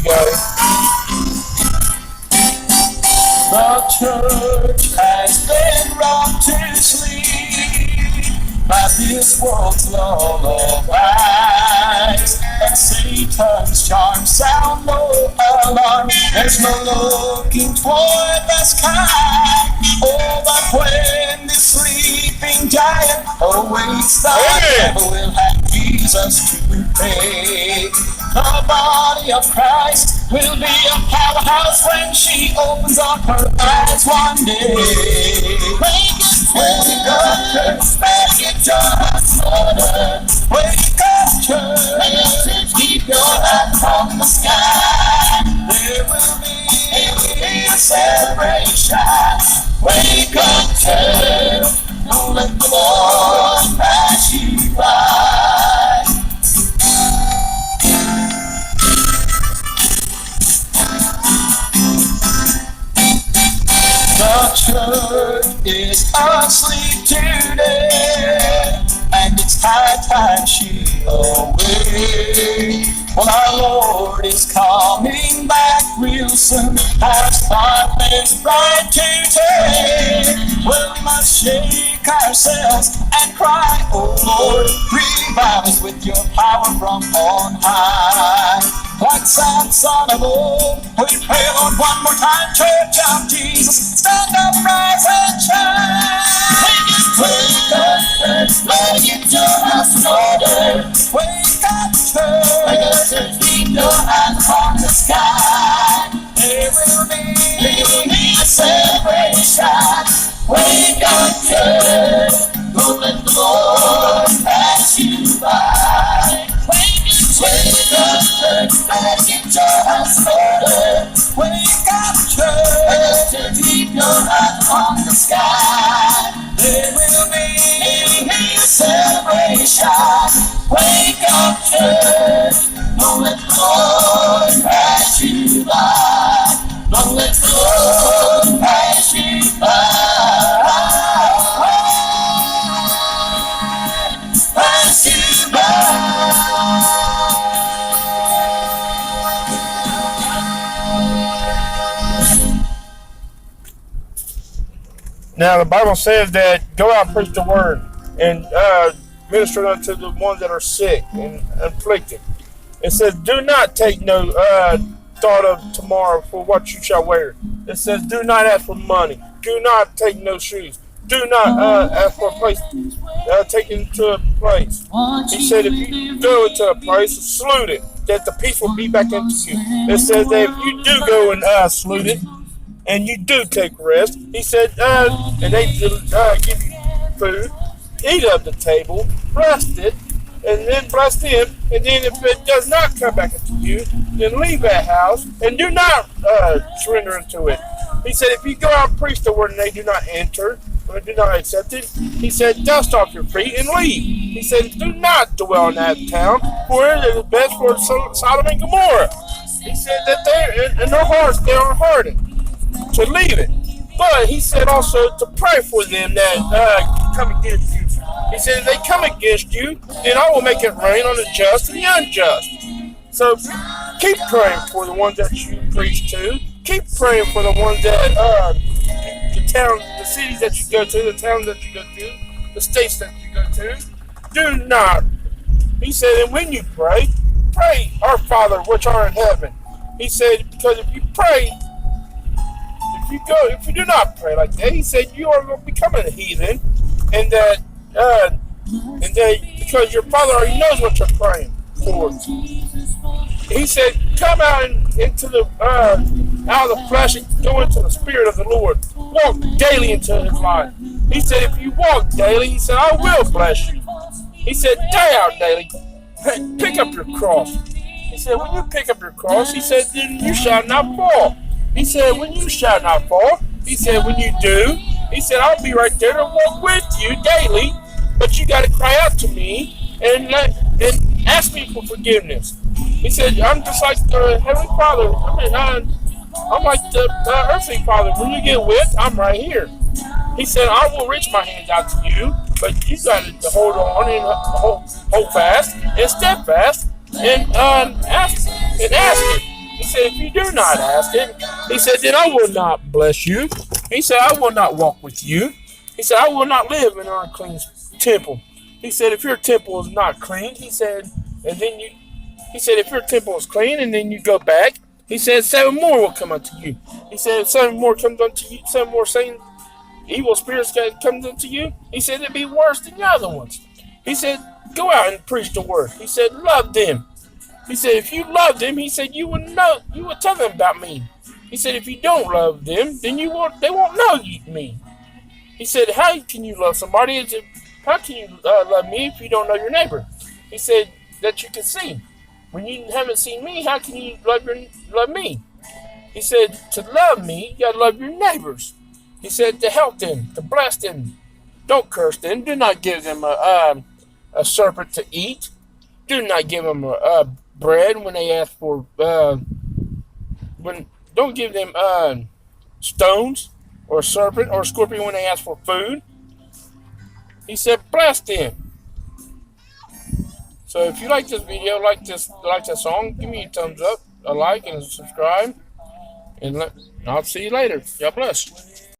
go. The church has been rocked to sleep by this world's lullabies, and Satan's charms sound no alarm. There's no looking toward the sky. Oh, but when the sleeping giant awakes, the devil will have Jesus to pay. The body of Christ will be a powerhouse when she opens up her eyes one day. Wake up, church, back in God's order. Wake up, church, keep your eyes on the sky. There will be a celebration. Wake up, church, don't let the Lord pass you by. The church is asleep today, and it's high time she awake. Well, our Lord is coming back real soon. Our spot is right to take. Well, we must shake ourselves and cry, oh Lord, revive us with your power from on high. Like Samson of old, we pray, Lord, one more time. Church of Jesus, stand up, rise and shine. Wake up, church, let get your house in order. Wake up, church, keep your eyes on the sky. There will be a celebration. Wake up, church, don't let the Lord pass you by. Wake up, church, let's get your house in order. Wake up, church, keep your eyes on the sky. There will be a celebration. Wake up, church, don't let the Lord pass you by. Don't let the Lord pass you by. Pass you by. Now, the Bible says that go out and preach the word and minister unto the ones that are sick and afflicted. It says, do not take no thought of tomorrow for what you shall wear. It says, do not ask for money. Do not take no shoes. Do not ask for a place, take you to a place. He said, if you go into a place, salute it, that the peace will be back into you. It says that if you do go and salute it, and you do take rest, he said, and they give you food, eat of the table, rest it, and then bless them, and then if it does not come back into you, then leave that house, and do not surrender into it. He said, if you go out and preach the word and they do not enter, or do not accept it, he said, dust off your feet and leave. He said, do not dwell in that town, for it is best for Sodom and Gomorrah. He said that they, in their hearts, they are hardened to leave it. But he said also to pray for them that come against you. He said, if they come against you, then I will make it rain on the just and the unjust. So keep praying for the ones that you preach to. Keep praying for the ones that, the cities that you go to, the towns that you go to, the states that you go to. Do not. He said, and when you pray, pray, our Father which art in heaven. He said, because if you pray, if you do not pray like that, he said you are going to become a heathen, and that because your Father already knows what you're praying for. He said, come out into the out of the flesh and go into the Spirit of the Lord. Walk daily into His life. He said, if you walk daily, he said, I will bless you. He said, die out daily. Pick up your cross. He said, when you pick up your cross, he said, then you shall not fall. He said, when you shall not fall, he said, when you do, he said, I'll be right there to walk with you daily, but you got to cry out to me and ask me for forgiveness. He said, I'm just like the Heavenly Father. I'm like the earthly Father. When you get whipped, I'm right here. He said, I will reach my hands out to you, but you got to hold on and hold fast and steadfast and ask it. He said, if you do not ask it, he said, then I will not bless you. He said, I will not walk with you. He said, I will not live in an unclean temple. He said, if your temple is not clean, he said, he said, if your temple is clean and then you go back, he said, 7 more will come unto you. He said, if 7 more comes unto you, 7 more saying evil spirits comes unto you, he said, it'd be worse than the other ones. He said, go out and preach the word. He said, love them. He said, if you love them, he said, you will tell them about me. He said, if you don't love them, then they won't know me. He said, how can you love somebody? How can you love me if you don't know your neighbor? He said, that you can see. When you haven't seen me, how can you love me? He said, to love me, you gotta love your neighbors. He said, to help them, to bless them. Don't curse them. Do not give them a serpent to eat. Do not give them bread when they ask for don't give them stones or a serpent or a scorpion when they ask for food. He said, bless them. So if you like this video, like this song, give me a thumbs up, a like, and a subscribe. And I'll see you later. God bless.